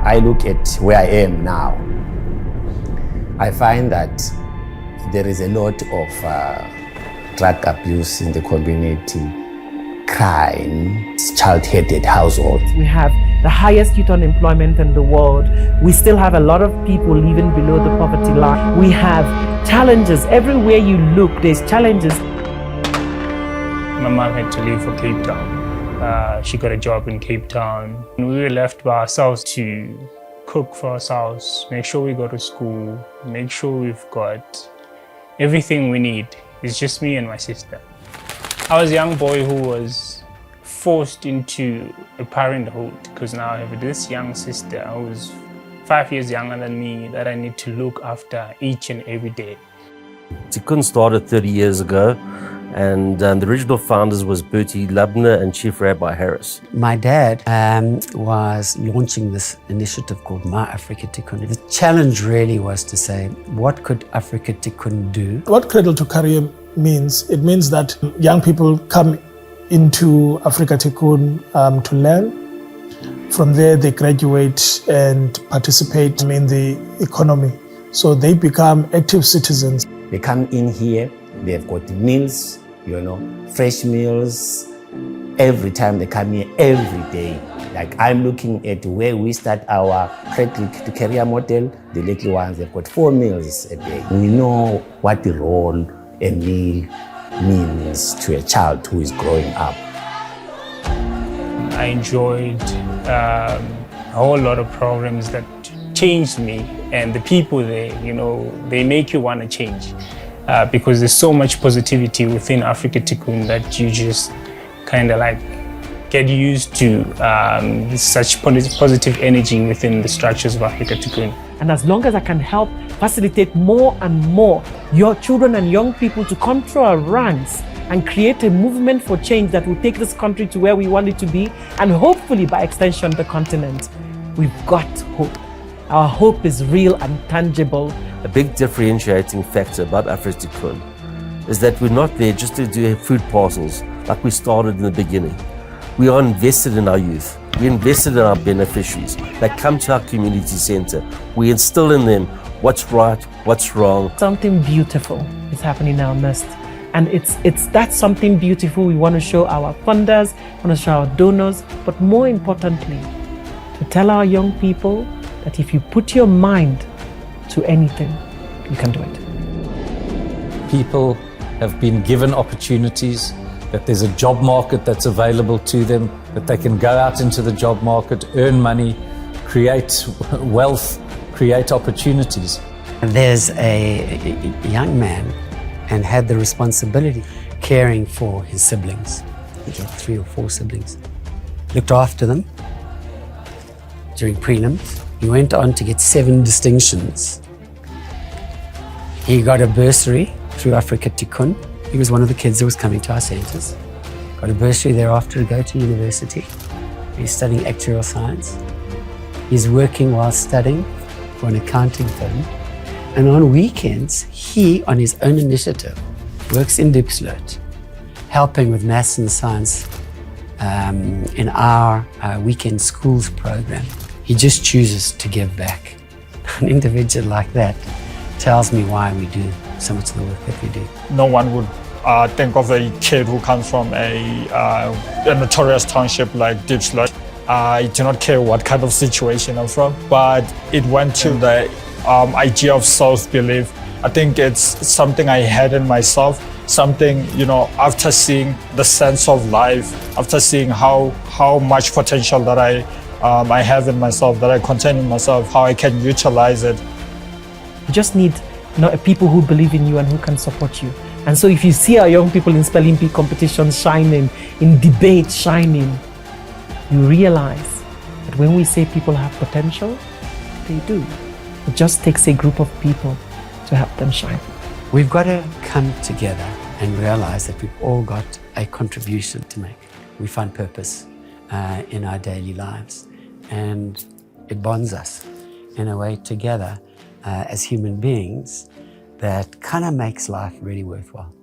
I look at where I am now, I find that there is a lot of drug abuse in the community, crime, child-headed households. We have the highest youth unemployment in the world. We still have a lot of people living below the poverty line. We have challenges. Everywhere you look, there's challenges. My mom had to leave for Cape Town. She got a job in Cape Town. And we were left by ourselves to cook for ourselves, make sure we go to school, make sure we've got everything we need. It's just me and my sister. I was a young boy who was forced into a parenthood because now I have this young sister who's 5 years younger than me that I need to look after each and every day. Tikkun started 30 years ago, and the original founders was Bertie Lubner and Chief Rabbi Harris. My dad was launching this initiative called My Afrika Tikkun. The challenge really was to say, what could Afrika Tikkun do? What Cradle to Career means, it means that young people come into Afrika Tikkun to learn. From there, they graduate and participate in the economy. So they become active citizens. They come in here, they've got meals, fresh meals. Every time they come here, every day. Like I'm looking at where we start our Cradle to Career model, the little ones, they've got 4 meals a day. We know what the role a meal means to a child who is growing up. I enjoyed a whole lot of programs that changed me, and the people there, they make you want to change because there's so much positivity within Afrika Tikkun that you just kind of like get used to such positive energy within the structures of Afrika Tikkun. And as long as I can help facilitate more and more your children and young people to come through our ranks and create a movement for change that will take this country to where we want it to be, and hopefully by extension the continent, we've got hope. Our hope is real and tangible. A big differentiating factor about Afrika Tikkun is that we're not there just to do food parcels like we started in the beginning. We are invested in our youth. We invested in our beneficiaries. They come to our community center. We instill in them what's right, what's wrong. Something beautiful is happening in our midst. And it's that something beautiful we want to show our funders, want to show our donors, but more importantly, to tell our young people that if you put your mind to anything, you can do it. People have been given opportunities, that there's a job market that's available to them, that they can go out into the job market, earn money, create wealth, create opportunities. There's a young man and had the responsibility caring for his siblings. He had 3 or 4 siblings. Looked after them during prelims. He went on to get 7 distinctions. He got a bursary through Afrika Tikkun. He was one of the kids that was coming to our centers. Got a bursary thereafter to go to university. He's studying actuarial science. He's working while studying for an accounting firm. And on weekends, he, on his own initiative, works in Diepsloot, helping with maths and science in our weekend schools program. He just chooses to give back. An individual like that tells me why we do so much of the work that we do. No one would think of a kid who comes from a notorious township like Diepsloot. I do not care what kind of situation I'm from, but it went to the idea of self-belief. I think it's something I had in myself, something, after seeing the sense of life, after seeing how much potential that I have in myself, that I contain in myself, how I can utilize it. You just need people who believe in you and who can support you. And so if you see our young people in spelling bee competitions shining, in debate shining, you realize that when we say people have potential, they do. It just takes a group of people to help them shine. We've got to come together and realize that we've all got a contribution to make. We find purpose in our daily lives, and it bonds us in a way together as human beings that kind of makes life really worthwhile.